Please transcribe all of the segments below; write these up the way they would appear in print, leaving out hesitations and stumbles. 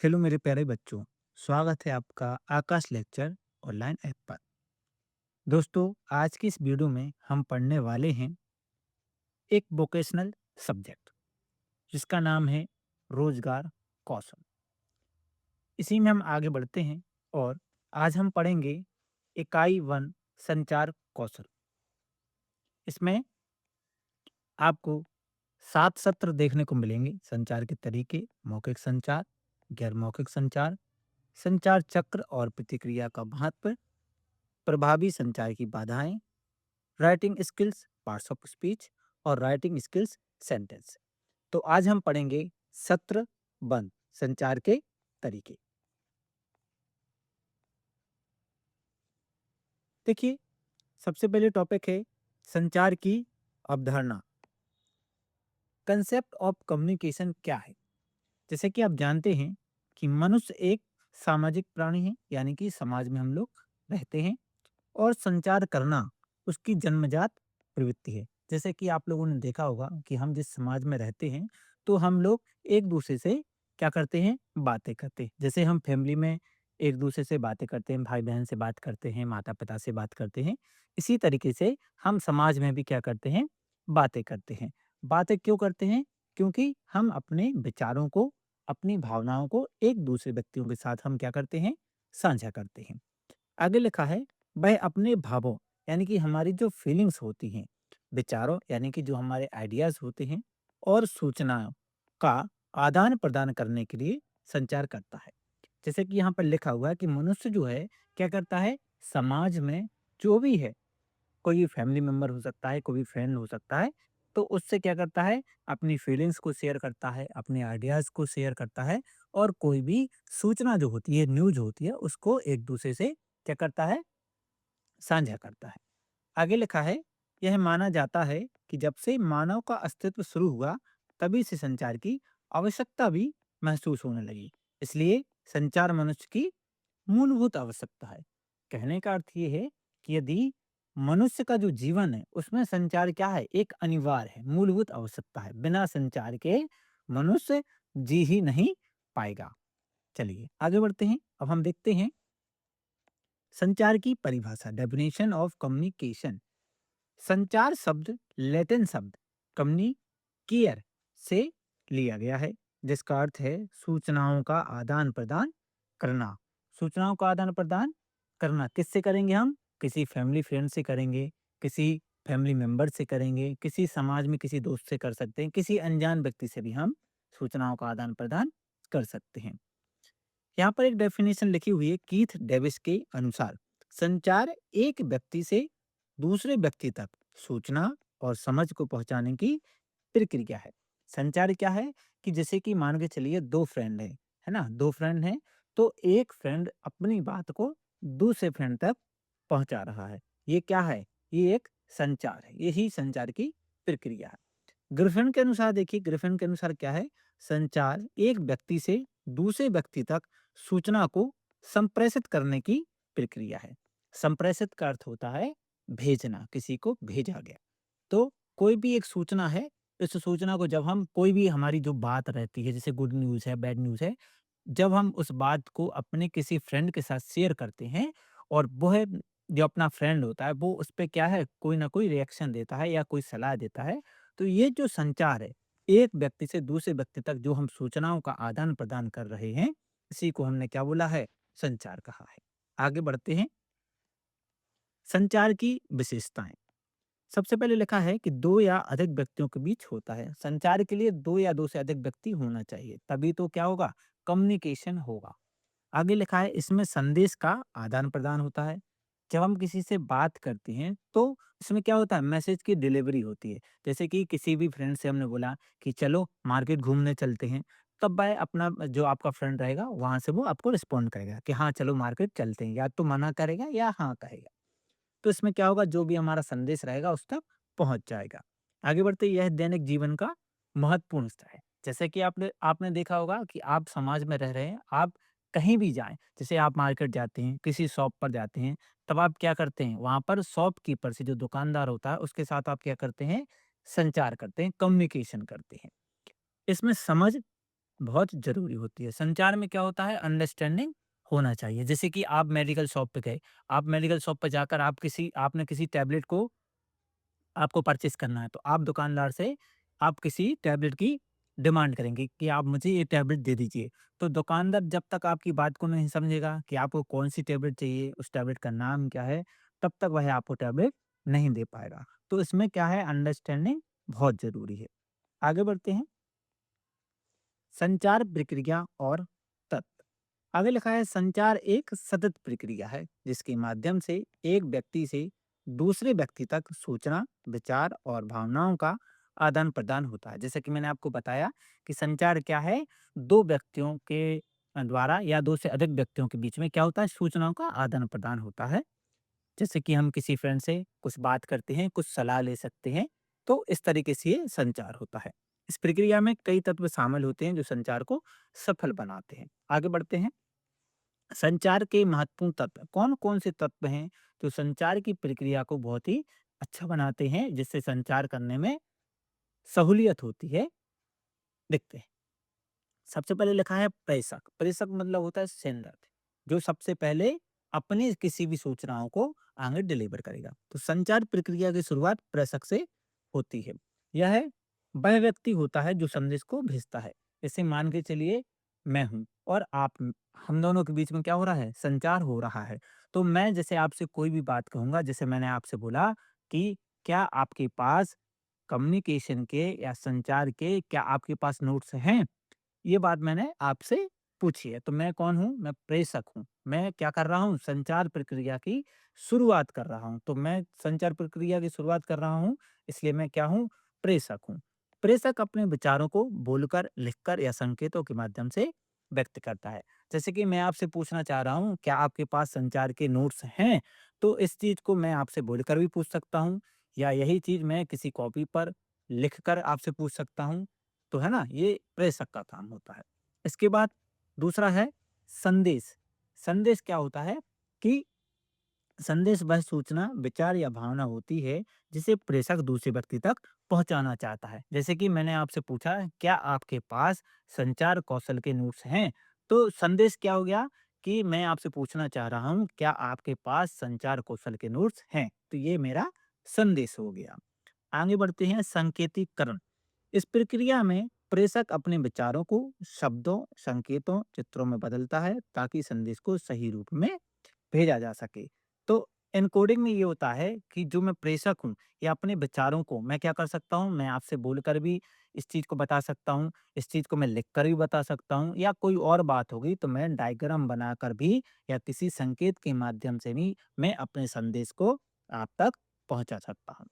Hello मेरे प्यारे बच्चों। स्वागत है आपका आकाश लेक्चर ऑनलाइन ऐप पर। दोस्तों, आज की इस वीडियो में हम पढ़ने वाले हैं एक वोकेशनल सब्जेक्ट जिसका नाम है रोजगार कौशल। इसी में हम आगे बढ़ते हैं और आज हम पढ़ेंगे इकाई 1 संचार कौशल। इसमें आपको 7 सत्र देखने को मिलेंगे। संचार के तरीके, मौखिक संचार, गैर मौखिक संचार, संचार चक्र और प्रतिक्रिया का महत्व, प्रभावी संचार की बाधाएं, writing skills parts of speech और राइटिंग स्किल्स सेंटेंस। तो आज हम पढ़ेंगे सत्र बंद संचार के तरीके। देखिए, सबसे पहले टॉपिक है संचार की अवधारणा। कंसेप्ट ऑफ कम्युनिकेशन क्या है? जैसे कि आप जानते हैं कि मनुष्य एक सामाजिक प्राणी है, यानी कि समाज में हम लोग रहते हैं और संचार करना उसकी जन्मजात प्रवृत्ति है। जैसे कि आप लोगों ने देखा होगा कि हम जिस समाज में रहते हैं, तो हम लोग एक दूसरे से क्या करते हैं? बातें करते हैं। जैसे हम फैमिली में एक दूसरे से बातें करते हैं, भाई बहन से बात करते हैं, माता पिता से बात करते हैं। इसी तरीके से हम समाज में भी क्या करते हैं? बातें करते हैं। बातें क्यों करते हैं? क्योंकि हम अपने विचारों को, अपनी भावनाओं को एक दूसरे व्यक्तियों के साथ हम क्या करते हैं? साझा करते हैं। आगे लिखा है, वह अपने भावों यानी कि हमारी जो फीलिंग्स होती हैं, विचारों यानी कि जो हमारे आइडियाज होते हैं और सूचनाओं का आदान प्रदान करने के लिए संचार करता है। जैसे कि यहाँ पर लिखा हुआ है कि मनुष्य जो है क्या करता है? समाज में जो भी है, कोई भी फैमिली मेंबर हो सकता है, कोई भी फ्रेंड हो सकता है, तो उससे क्या करता है? अपनी फीलिंग्स को शेयर करता है, अपने आइडियाज को शेयर करता है और कोई भी सूचना जो होती है, न्यूज होती है, उसको एक दूसरे से क्या करता है? साझा करता है। आगे लिखा है, यह माना जाता है कि जब से मानव का अस्तित्व शुरू हुआ, तभी से संचार की आवश्यकता भी महसूस होने लगी। इसलिए संचार मनुष्य की मूलभूत आवश्यकता है। कहने का अर्थ ये है कि यदि मनुष्य का जो जीवन है, उसमें संचार क्या है? एक अनिवार्य है, मूलभूत आवश्यकता है। बिना संचार के मनुष्य जी ही नहीं पाएगा। चलिए आगे बढ़ते हैं। अब हम देखते हैं संचार की परिभाषा, डेफिनेशन ऑफ कम्युनिकेशन। संचार शब्द लैटिन शब्द कम्युनिकेयर से लिया गया है, जिसका अर्थ है सूचनाओं का आदान प्रदान करना। सूचनाओं का आदान प्रदान करना किससे करेंगे हम? किसी फैमिली फ्रेंड से करेंगे, किसी फैमिली मेंबर से करेंगे, किसी समाज में किसी दोस्त से कर सकते हैं, किसी अनजान व्यक्ति से भी हम सूचनाओं का आदान प्रदान कर सकते हैं। यहाँ पर एक डेफिनेशन लिखी हुई है कीथ डेविस के अनुसार, संचार एक व्यक्ति से दूसरे व्यक्ति तक सूचना और समझ को पहुंचाने की प्रक्रिया है। संचार क्या है? कि जैसे कि मान के चलिए दो फ्रेंड है ना? दो फ्रेंड हैं, तो एक फ्रेंड अपनी बात को दूसरे फ्रेंड तक पहुंचा रहा है। ये क्या है? ये एक संचार है। यही संचार की प्रक्रिया है। ग्रिफिन के अनुसार देखिए, ग्रिफिन के अनुसार क्या है? संचार एक व्यक्ति से दूसरे व्यक्ति तक सूचना को संप्रेषित करने की प्रक्रिया है। संप्रेषित का अर्थ होता है भेजना, किसी को भेजा गया। तो कोई भी एक सूचना है, इस सूचना को जब हम कोई भी हमारी जो बात रहती है, जैसे गुड न्यूज़ है, बैड न्यूज़ है, जब हम उस बात को अपने किसी फ्रेंड के साथ शेयर करते हैं और वह जो अपना फ्रेंड होता है, वो उस पे क्या है? कोई ना कोई रिएक्शन देता है या कोई सलाह देता है। तो ये जो संचार है, एक व्यक्ति से दूसरे व्यक्ति तक जो हम सूचनाओं का आदान-प्रदान कर रहे हैं, इसी को हमने क्या बोला है? संचार कहा है। आगे बढ़ते हैं, संचार की विशेषताएँ। सबसे पहले लिखा है कि 2 या अधिक व्यक्तियों के बीच होता है। संचार के लिए 2 या 2 से अधिक व्यक्ति होना चाहिए, तभी तो क्या होगा? कम्युनिकेशन होगा। आगे लिखा है इसमें संदेश का आदान-प्रदान होता है। जब हम किसी से बात करते हैं, तो इसमें क्या होता है? मैसेज की डिलीवरी होती है। जैसे कि किसी भी फ्रेंड से हमने बोला कि चलो मार्केट घूमने चलते हैं, तब वह अपना जो आपका फ्रेंड रहेगा, वहाँ से वो आपको रिस्पॉन्ड करेगा कि हाँ, चलो मार्केट चलते हैं। या तो मना करेगा या हाँ कहेगा। तो इसमें क्या होगा? जो भी हमारा संदेश रहेगा उस तक पहुँच जाएगा। आगे बढ़ते यह दैनिक जीवन का महत्वपूर्ण हिस्सा है। जैसे कि आपने आपने देखा होगा कि आप समाज में रह रहे हैं, आप कहीं भी जाएँ, जैसे आप मार्केट जाते हैं, किसी शॉप पर जाते हैं, तब आप क्या करते हैं? वहाँ पर शॉपकीपर से जो दुकानदार होता है, उसके साथ आप क्या करते हैं? संचार करते हैं, कम्युनिकेशन करते हैं। इसमें समझ बहुत ज़रूरी होती है। संचार में क्या होता है, अंडरस्टैंडिंग होना चाहिए। जैसे कि आप मेडिकल शॉप पे गए, आप मेडिकल शॉप पे जाकर आपने किसी टैबलेट को आपको परचेज़ करना है, तो आप दुकानदार से आप किसी टैबलेट की डिमांड करेंगे कि आप मुझे ये टैबलेट दे दीजिए। तो दुकानदार जब तक आपकी बात को नहीं समझेगा कि आपको कौन-सी टैबलेट चाहिए, उस टैबलेट का नाम क्या है, तब तक वह आपको टैबलेट नहीं दे पाएगा। तो इसमें क्या है, अंडरस्टैंडिंग बहुत ज़रूरी है। आगे बढ़ते हैं, संचार प्रक्रिया और तत्व। आगे लिखा है, संचार एक सतत प्रक्रिया है जिसके माध्यम से एक व्यक्ति से दूसरे व्यक्ति तक सूचना, विचार और भावनाओं का आदान प्रदान होता है। जैसे कि मैंने आपको बताया कि संचार क्या है, दो व्यक्तियों के द्वारा या दो से अधिक व्यक्तियों के बीच में क्या होता है, सूचनाओं का आदान प्रदान होता है। जैसे कि हम किसी फ्रेंड से कुछ बात करते हैं, कुछ सलाह ले सकते हैं, तो इस तरीके से ये संचार होता है। इस प्रक्रिया में कई तत्व शामिल होते हैं जो संचार को सफल बनाते हैं। आगे बढ़ते हैं, संचार के महत्वपूर्ण तत्व कौन-कौन से तत्व हैं जो संचार की प्रक्रिया को बहुत ही अच्छा बनाते हैं, जिससे संचार करने में सहूलियत होती है? देखते हैं। सबसे पहले लिखा है प्रेषक। प्रेषक मतलब होता है सेंडर, जो सबसे पहले अपनी किसी भी सूचनाओं को आगे डिलीवर करेगा। तो संचार प्रक्रिया की शुरुआत प्रेषक से होती है। यह वह व्यक्ति होता है जो संदेश को भेजता है। जैसे मान के चलिए, मैं हूँ और आप, हम दोनों के बीच में क्या हो रहा है, संचार हो रहा है। तो मैं जैसे आपसे कोई भी बात कहूंगा, जैसे मैंने आपसे बोला कि क्या आपके पास कम्युनिकेशन के या संचार के, क्या आपके पास नोट्स हैं? ये बात मैंने आपसे पूछी है, तो मैं कौन हूँ? मैं प्रेषक हूँ। मैं क्या कर रहा हूँ? संचार प्रक्रिया की शुरुआत कर रहा हूँ। तो मैं संचार प्रक्रिया की शुरुआत कर रहा हूँ, इसलिए मैं क्या हूँ? प्रेषक हूँ। प्रेषक अपने विचारों को बोलकर, लिखकर या संकेतों के माध्यम से व्यक्त करता है। जैसे कि मैं आपसे पूछना चाह रहा हूँ, क्या आपके पास संचार के नोट्स हैं? तो इस चीज़ को मैं आपसे बोलकर भी पूछ सकता हूँ, या यही चीज़ मैं किसी कॉपी पर लिखकर आपसे पूछ सकता हूँ। तो है ना, ये प्रेषक का काम होता है। इसके बाद दूसरा है संदेश। संदेश क्या होता है कि संदेश वह सूचना, विचार या भावना होती है जिसे प्रेषक दूसरे व्यक्ति तक पहुंचाना चाहता है। जैसे कि मैंने आपसे पूछा, क्या आपके पास संचार कौशल के नोट्स हैं? तो संदेश क्या हो गया कि मैं आपसे पूछना चाह रहा हूं, क्या आपके पास संचार कौशल के नोट्स हैं? तो ये मेरा संदेश हो गया। आगे बढ़ते हैं, संकेतीकरण। इस प्रक्रिया में प्रेषक अपने विचारों को शब्दों, संकेतों, चित्रों में बदलता है ताकि संदेश को सही रूप में भेजा जा सके। तो एन्कोडिंग में ये होता है कि जो मैं प्रेषक हूँ, या अपने विचारों को मैं क्या कर सकता हूँ, मैं आपसे बोलकर भी इस चीज़ को बता सकता हूँ, इस चीज़ को मैं लिखकर भी बता सकता हूँ, या कोई और बात होगी तो मैं डायग्राम बनाकर भी या किसी संकेत के माध्यम से भी मैं अपने संदेश को आप तक पहुँचा सकता हूँ।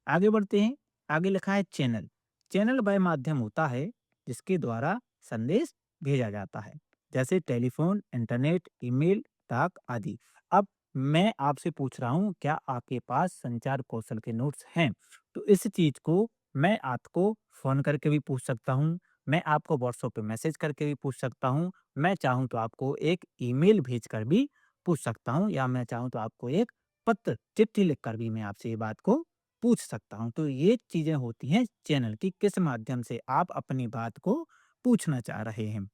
आगे बढ़ते हैं, आगे लिखा है चैनल। चैनल वह माध्यम होता है जिसके द्वारा संदेश भेजा जाता है, जैसे टेलीफोन, इंटरनेट, ईमेल, डाक आदि। अब मैं आपसे पूछ रहा हूँ, क्या आपके पास संचार कौशल के नोट्स हैं? तो इस चीज को मैं आपको फोन करके भी पूछ सकता हूँ, मैं आपको व्हाट्सएप पे मैसेज करके भी पूछ सकता हूँ, मैं चाहूँ तो आपको एक ईमेल भेज कर भी पूछ सकता हूँ, या मैं चाहूँ तो आपको एक पत्र, चिट्ठी लिखकर भी मैं आपसे ये बात को पूछ सकता हूँ। तो ये चीज़ें होती हैं चैनल की, किस माध्यम से आप अपनी बात को पूछना चाह रहे हैं।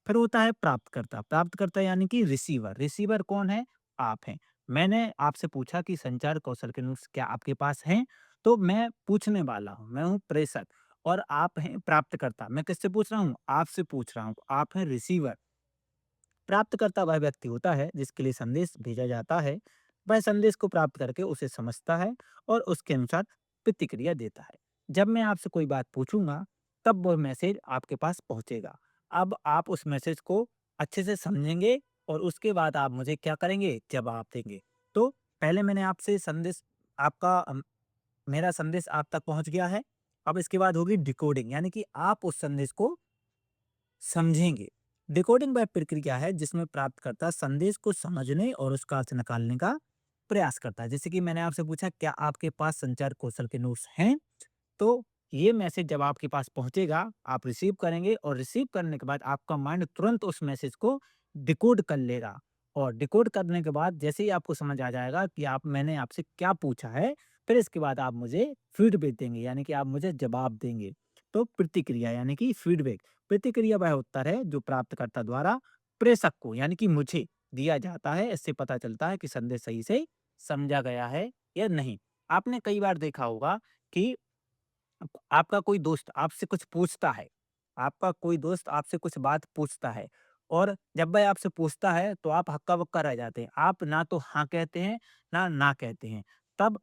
फिर होता है प्राप्तकर्ता। प्राप्तकर्ता यानी कि रिसीवर। रिसीवर कौन है? आप हैं। मैंने आपसे पूछा कि संचार कौशल के नुस्खे क्या आपके पास हैं? तो मैं पूछने वाला हूँ, मैं हूँ प्रेषक और आप हैं प्राप्तकर्ता। मैं किससे पूछ रहा हूँ? आपसे पूछ रहा हूँ। आप हैं रिसीवर। प्राप्तकर्ता वह व्यक्ति होता है जिसके लिए संदेश भेजा जाता है। वह संदेश को प्राप्त करके उसे समझता है और उसके अनुसार प्रतिक्रिया देता है। जब मैं आपसे कोई बात पूछूंगा, तब वह मैसेज आपके पास पहुंचेगा। अब आप उस मैसेज को अच्छे से समझेंगे और उसके बाद आप मुझे क्या करेंगे? जवाब देंगे। तो पहले मैंने आपसे संदेश, आपका मेरा संदेश आप तक पहुंच गया है। अब इसके बाद होगी डिकोडिंग, यानी कि आप उस संदेश को समझेंगे। डिकोडिंग वह प्रक्रिया है जिसमें प्राप्तकर्ता संदेश को समझने और उसका अर्थ निकालने का प्रयास करता है। जैसे कि मैंने आपसे पूछा, क्या आपके पास संचार कौशल के नोट्स हैं? तो ये मैसेज जब आपके पास पहुंचेगा, आप रिसीव करेंगे और रिसीव करने के बाद आपका माइंड तुरंत उस मैसेज को डिकोड कर लेगा। और डिकोड करने के बाद जैसे ही आपको समझ आ जाएगा कि आप, मैंने आपसे क्या पूछा है, फिर इसके बाद आप मुझे फीडबैक देंगे, यानी कि आप मुझे जवाब देंगे। तो प्रतिक्रिया यानी कि फीडबैक, प्रतिक्रिया वह उत्तर है जो प्राप्तकर्ता द्वारा प्रेषक को यानी कि मुझे दिया जाता है। इससे पता चलता है कि संदेश सही से समझा गया है या नहीं। आपने कई बार देखा होगा कि आपका कोई दोस्त आपसे कुछ पूछता है, आपका कोई दोस्त आपसे कुछ बात पूछता है और जब वह आपसे पूछता है तो आप हक्का-बक्का रह जाते हैं। आप ना तो हाँ कहते हैं, ना कहते हैं। तब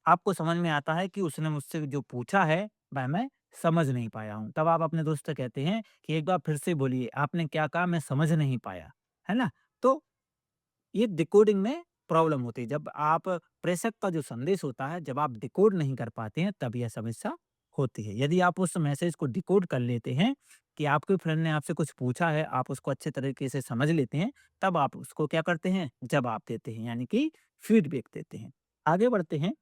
आपको समझ में आता है कि उसने मुझसे जो पूछा है वह मैं समझ नहीं पाया हूँ। तब आप अपने दोस्त से कहते हैं कि एक बार फिर से बोलिए, आपने क्या कहा मैं समझ नहीं पाया। है ना? तो ये डिकोडिंग में प्रॉब्लम होती है। जब आप प्रेषक का जो संदेश होता है, जब आप डिकोड नहीं कर पाते हैं, तब यह समस्या होती है। यदि आप उस मैसेज को डिकोड कर लेते हैं कि आपके फ्रेंड ने आपसे कुछ पूछा है, आप उसको अच्छे तरीके से समझ लेते हैं, तब आप उसको क्या करते हैं, जवाब देते हैं, यानी कि फीडबैक देते हैं। आगे बढ़ते हैं,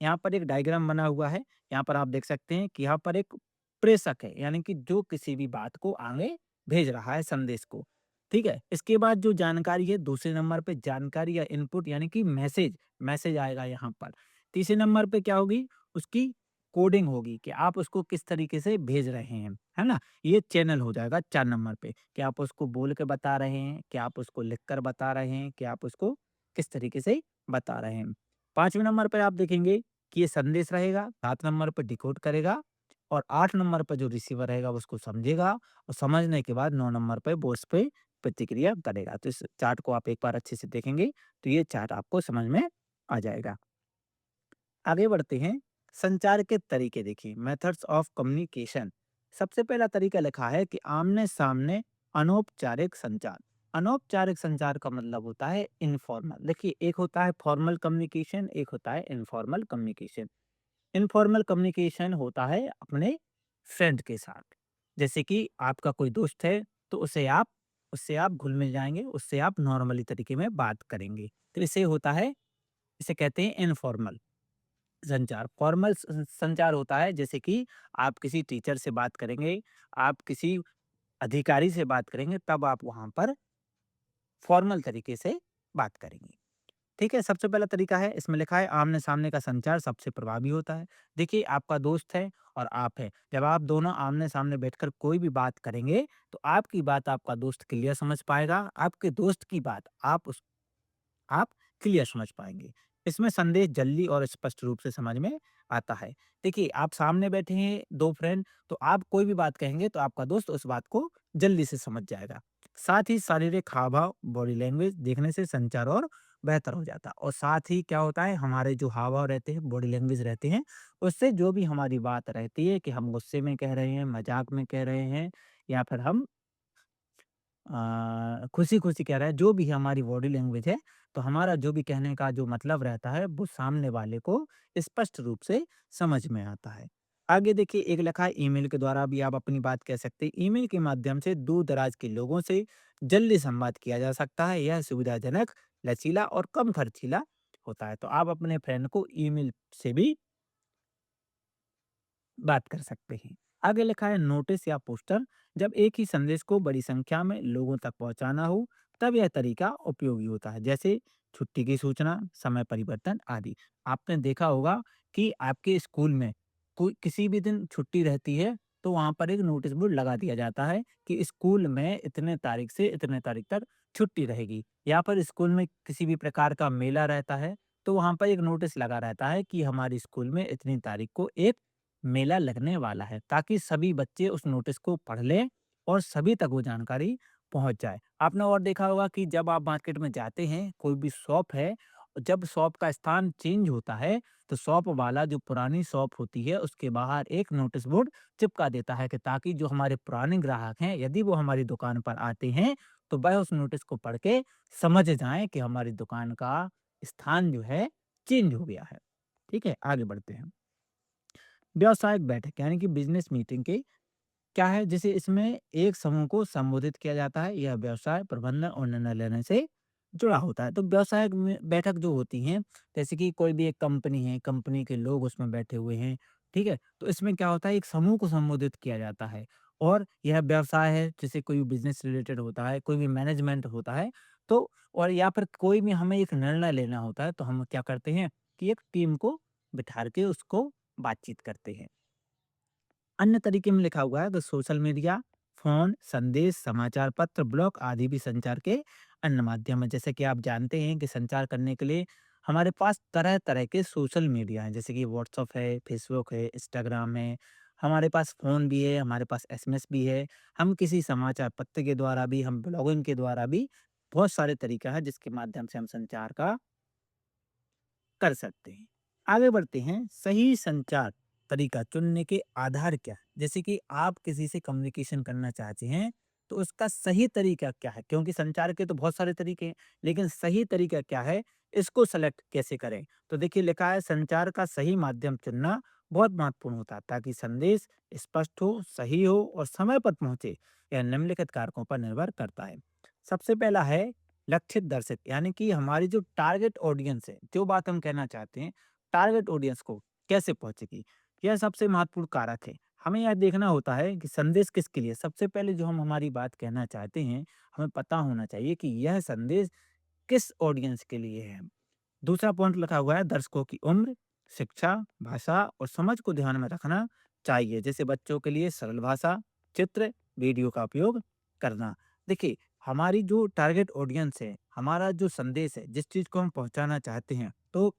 यहाँ पर एक डायग्राम बना हुआ है। यहाँ पर आप देख सकते हैं कि यहाँ पर एक प्रेषक है, यानी कि जो किसी भी बात को आगे भेज रहा है संदेश को। ठीक है? इसके बाद जो जानकारी है दूसरे नंबर पे जानकारी या इनपुट यानी कि मैसेज, मैसेज आएगा यहाँ पर। तीसरे नंबर पे क्या होगी? उसकी कोडिंग होगी कि आप उसको किस तरीके से भेज रहे हैं। है ना? ये चैनल हो जाएगा 4 नंबर पे कि आप उसको बोल के बता रहे हैं, कि आप उसको लिख कर बता रहे हैं, कि आप उसको किस तरीके से बता रहे हैं। 5वें नंबर पे आप देखेंगे कि ये संदेश रहेगा, 7 नंबर पे डिकोड करेगा और 8 नंबर पे जो रिसीवर रहेगा वो उसको समझेगा और समझने के बाद 9 नंबर पे वो उस पे प्रतिक्रिया करेगा। तो इस चार्ट को आप एक बार अच्छे से देखेंगे तो ये चार्ट आपको समझ में आ जाएगा। आगे बढ़ते हैं, संचार के तरीके देखिए, मेथड्स ऑफ कम्युनिकेशन। सबसे पहला तरीका लिखा है कि आमने-सामने अनौपचारिक संचार। अनौपचारिक संचार का मतलब होता है इनफॉर्मल। देखिए, एक होता है फॉर्मल कम्युनिकेशन, एक होता है इनफॉर्मल कम्युनिकेशन। इनफॉर्मल कम्युनिकेशन होता है अपने फ्रेंड के साथ। जैसे कि आपका कोई दोस्त है, तो उससे आप घुल-मिल जाएँगे, उससे आप नॉर्मली तरीके में बात करेंगे। तो इसे कहते हैं इनफॉर्मल संचार। फॉर्मल संचार होता है जैसे कि आप किसी टीचर से बात करेंगे, आप किसी अधिकारी से बात करेंगे, तब आप वहाँ पर फॉर्मल तरीके से बात करेंगे। ठीक है, सबसे पहला तरीका है, इसमें लिखा है आमने-सामने का संचार सबसे प्रभावी होता है। देखिए, आपका दोस्त है और आप हैं, जब आप दोनों आमने-सामने बैठकर कोई भी बात करेंगे, तो आपकी बात आपका दोस्त क्लियर समझ पाएगा, आपके दोस्त की बात आप क्लियर समझ पाएँगे। इसमें संदेश जल्दी और स्पष्ट रूप से समझ में आता है। देखिए, आप सामने बैठे हैं 2 फ्रेंड, तो आप कोई भी बात कहेंगे तो आपका दोस्त उस बात को जल्दी से समझ जाएगा। साथ ही शारीरिक हाव-भाव, बॉडी लैंग्वेज देखने से संचार और बेहतर हो जाता है और साथ ही क्या होता है, हमारे जो हाव-भाव रहते हैं, बॉडी लैंग्वेज रहते हैं, उससे जो भी हमारी बात रहती है कि हम गुस्से में कह रहे हैं, मज़ाक में कह रहे हैं या फिर हम खुशी-खुशी कह रहा है, जो भी हमारी बॉडी लैंग्वेज है, तो हमारा जो भी कहने का जो मतलब रहता है, वो सामने वाले को स्पष्ट रूप से समझ में आता है। आगे देखिए एक लिखा है ईमेल के द्वारा भी आप अपनी बात कह सकते हैं। ईमेल के माध्यम से दूर-दराज के लोगों से जल्दी संवाद किया जा सकता है। यह सुविधाजनक, लचीला और कम खर्चीला होता है। तो आप अपने फ्रेंड को ईमेल से भी बात कर सकते हैं। आगे लिखा है नोटिस या पोस्टर। जब एक ही संदेश को बड़ी संख्या में लोगों तक पहुंचाना हो, तब यह तरीका उपयोगी होता है। जैसे छुट्टी की सूचना, समय परिवर्तन आदि। आपने देखा होगा कि आपके स्कूल में कोई किसी भी दिन छुट्टी रहती है, तो वहां पर एक नोटिस बोर्ड लगा दिया जाता है कि स्कूल में इतने तारीख से इतने तारीख तक छुट्टी रहेगी। या पर स्कूल में किसी भी प्रकार का मेला रहता है, तो वहां पर एक नोटिस लगा रहता है कि हमारे स्कूल में इतनी तारीख को एक मेला लगने वाला है, ताकि सभी बच्चे उस नोटिस को पढ़ लें और सभी तक वो जानकारी पहुंच जाए। आपने और देखा होगा कि जब आप मार्केट में जाते हैं, कोई भी शॉप है, जब शॉप का स्थान चेंज होता है, तो शॉप वाला जो पुरानी शॉप होती है, उसके बाहर एक नोटिस बोर्ड चिपका देता है कि ताकि जो हमारे पुराने ग्राहक हैं, यदि वो हमारी दुकान पर आते हैं, तो वह उस नोटिस को पढ़ के समझ जाएँ कि हमारी दुकान का स्थान जो है चेंज हो गया है। ठीक है, आगे बढ़ते हैं। व्यावसायिक बैठक यानी कि बिजनेस मीटिंग की क्या है, जैसे इसमें एक समूह को संबोधित किया जाता है। यह व्यवसाय प्रबंधन और निर्णय लेने से जुड़ा होता है। तो व्यवसायिक में बैठक जो होती हैं, जैसे कि कोई भी एक कंपनी है, कंपनी के लोग उसमें बैठे हुए हैं, ठीक है? तो इसमें क्या होता है, एक समूह को संबोधित किया जाता है और यह व्यवसाय है, जैसे कोई बिजनेस रिलेटेड होता है, कोई भी मैनेजमेंट होता है, तो और या फिर कोई भी हमें एक निर्णय लेना होता है, तो हम क्या करते हैं कि एक टीम को बिठा के उसको बातचीत करते हैं। अन्य तरीके में लिखा हुआ है तो सोशल मीडिया, फ़ोन, संदेश, समाचार पत्र, ब्लॉग आदि भी संचार के अन्य माध्यम हैं। जैसे कि आप जानते हैं कि संचार करने के लिए हमारे पास तरह-तरह के सोशल मीडिया हैं, जैसे कि व्हाट्सएप है, फेसबुक है, इंस्टाग्राम है, हमारे पास फ़ोन भी है, हमारे पास एसएमएस भी है। हम किसी समाचार पत्र के द्वारा भी, हम ब्लॉगिंग के द्वारा भी बहुत सारे तरीका है जिसके माध्यम से हम संचार का कर सकते हैं। आगे बढ़ते हैं, सही संचार तरीका चुनने के आधार क्या है? जैसे कि आप किसी से कम्युनिकेशन करना चाहते हैं, तो उसका सही तरीका क्या है? क्योंकि संचार के तो बहुत सारे तरीके हैं, लेकिन सही तरीका क्या है, इसको सेलेक्ट कैसे करें? तो देखिए लिखा है संचार का सही माध्यम चुनना बहुत महत्वपूर्ण होता है ताकि संदेश स्पष्ट हो, सही हो और समय पर पहुँचे। यह निम्नलिखित कारकों पर निर्भर करता है। सबसे पहला है लक्षित दर्शक यानी कि हमारी जो टारगेट ऑडियंस है, जो बात हम कहना चाहते हैं, टारगेट ऑडियंस को कैसे पहुंचेगी, यह सबसे महत्वपूर्ण कारक है। हमें यह देखना होता है कि संदेश किसके लिए, सबसे पहले जो हम हमारी बात कहना चाहते हैं, हमें पता होना चाहिए कि यह संदेश किस ऑडियंस के लिए है। दूसरा पॉइंट लिखा हुआ है दर्शकों की उम्र, शिक्षा, भाषा और समझ को ध्यान में रखना चाहिए। जैसे बच्चों के लिए सरल भाषा, चित्र, वीडियो का उपयोग करना। देखिए, हमारी जो टारगेट ऑडियंस है, हमारा जो संदेश है, जिस चीज़ को हम पहुँचाना चाहते हैं, तो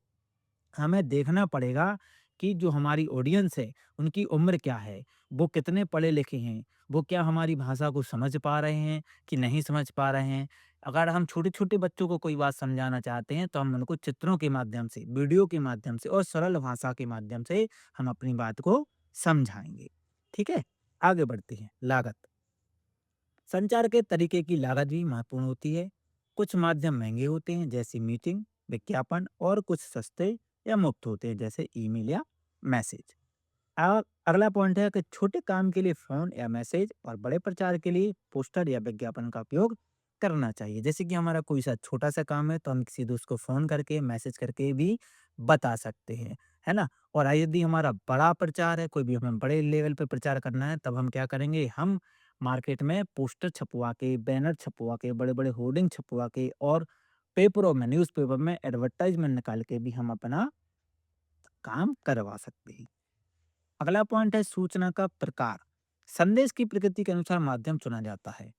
हमें देखना पड़ेगा कि जो हमारी ऑडियंस है, उनकी उम्र क्या है? वो कितने पढ़े-लिखे हैं? वो क्या हमारी भाषा को समझ पा रहे हैं कि नहीं समझ पा रहे हैं? अगर हम छोटे-छोटे बच्चों को कोई बात समझाना चाहते हैं, तो हम उनको चित्रों के माध्यम से, वीडियो के माध्यम से और सरल भाषा के माध्यम से हम अपनी बात को समझाएँगे। ठीक है? आगे बढ़ते हैं, लागत। संचार के तरीके की लागत भी महत्वपूर्ण होती है। कुछ माध्यम महंगे होते हैं जैसे मीटिंग, विज्ञापन और कुछ सस्ते या मुफ्त होते हैं जैसे ईमेल या मैसेज। और अगला पॉइंट है कि छोटे काम के लिए फोन या मैसेज और बड़े प्रचार के लिए पोस्टर या विज्ञापन का उपयोग करना चाहिए। जैसे कि हमारा कोई सा छोटा सा काम है तो हम किसी दोस्त को फोन करके मैसेज करके भी बता सकते हैं, है ना। और यदि हमारा बड़ा प्रचार है, कोई भी हमें बड़े लेवल पे प्रचार करना है, तब हम क्या करेंगे, हम मार्केट में पोस्टर छपवा के, बैनर छपवा के, बड़े बड़े होर्डिंग छपवा के और पेपरों में, न्यूज़पेपर में एडवर्टाइजमेंट निकाल के भी हम अपना काम करवा सकते हैं। अगला पॉइंट है सूचना का प्रकार। संदेश की प्रकृति के अनुसार माध्यम चुना जाता है।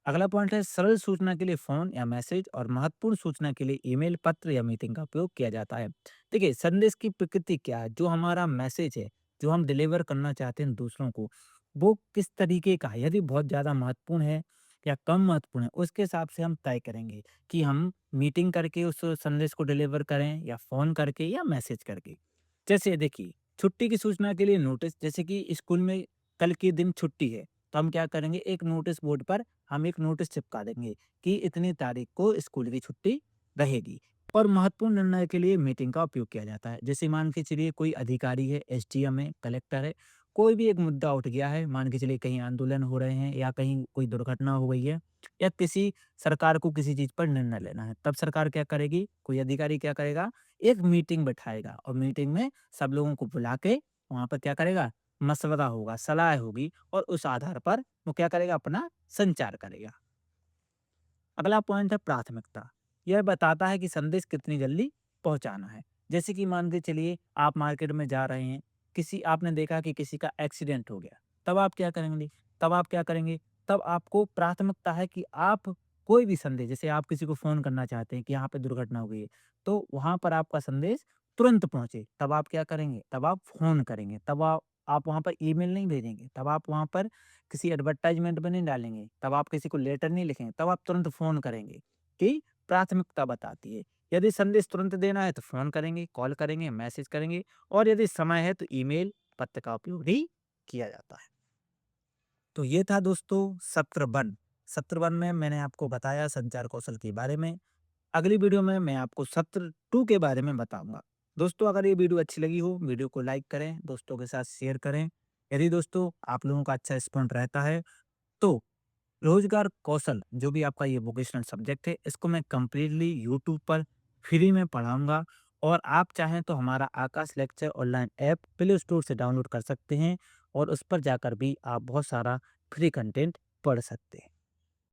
अगला पॉइंट है सरल सूचना के लिए फोन या मैसेज और महत्वपूर्ण सूचना के लिए ईमेल, पत्र या मीटिंग का उपयोग किया जाता है। देखिए, संदेश की प्रकृति क्या है, जो हमारा मैसेज है, जो हम डिलीवर करना चाहते हैं दूसरों को, वो किस तरीके का है। यदि बहुत ज्यादा महत्वपूर्ण है या कम महत्वपूर्ण है, उसके हिसाब से हम तय करेंगे कि हम मीटिंग करके उस संदेश को डिलीवर करें या फोन करके या मैसेज करके। जैसे देखिए, छुट्टी की सूचना के लिए नोटिस, जैसे कि स्कूल में कल के दिन छुट्टी है, तो हम क्या करेंगे, एक नोटिस बोर्ड पर हम एक नोटिस चिपका देंगे कि इतनी तारीख को स्कूल की छुट्टी रहेगी। और महत्वपूर्ण निर्णय के लिए मीटिंग का उपयोग किया जाता है। जैसे मान के चलिए कोई अधिकारी है, एसडीएम है, कलेक्टर है, कोई भी एक मुद्दा उठ गया है, मान के चलिए कहीं आंदोलन हो रहे हैं या कहीं कोई दुर्घटना हो गई है या किसी सरकार को किसी चीज पर निर्णय लेना है, तब सरकार क्या करेगी, कोई अधिकारी क्या करेगा, एक मीटिंग बैठाएगा और मीटिंग में सब लोगों को बुला के वहां पर क्या करेगा, मशवरा होगा, सलाह होगी और उस आधार पर वो क्या करेगा, अपना संचार करेगा। अगला पॉइंट है प्राथमिकता। यह बताता है कि संदेश कितनी जल्दी पहुंचाना है। जैसे कि मान के चलिए आप मार्केट में जा रहे हैं, किसी आपने देखा कि किसी का एक्सीडेंट हो गया, तब आप क्या करेंगे, तब आप क्या करेंगे, तब आपको प्राथमिकता है कि आप कोई भी संदेश, जैसे आप किसी को फोन करना चाहते हैं कि यहाँ पे दुर्घटना हो गई है, तो वहां पर आपका संदेश तुरंत पहुंचे, तब आप क्या करेंगे, तब आप फोन करेंगे, तब आप वहां पर ईमेल नहीं भेजेंगे, तब आप वहां पर किसी एडवर्टाइजमेंट में नहीं डालेंगे, तब आप किसी को लेटर नहीं लिखेंगे, तब आप तुरंत फ़ोन करेंगे कि प्राथमिकता बताती है। यदि संदेश तुरंत देना है तो फ़ोन करेंगे, कॉल करेंगे, मैसेज करेंगे और यदि समय है तो ईमेल, पत्र का उपयोग भी किया जाता है। तो ये था दोस्तों सत्र 1। सत्र 1 में मैंने आपको बताया संचार कौशल के बारे में। अगली वीडियो में मैं आपको सत्र 2 के बारे में बताऊँगा। दोस्तों, अगर ये वीडियो अच्छी लगी हो, वीडियो को लाइक करें, दोस्तों के साथ शेयर करें। यदि दोस्तों आप लोगों का अच्छा रिस्पॉन्ड रहता है, तो रोजगार कौशल जो भी आपका ये वोकेशनल सब्जेक्ट है, इसको मैं कंप्लीटली यूट्यूब पर फ्री में पढ़ाऊंगा। और आप चाहें तो हमारा Aakash lecture online app play store से डाउनलोड कर सकते हैं और उस पर जाकर भी आप बहुत सारा फ्री कंटेंट पढ़ सकते हैं।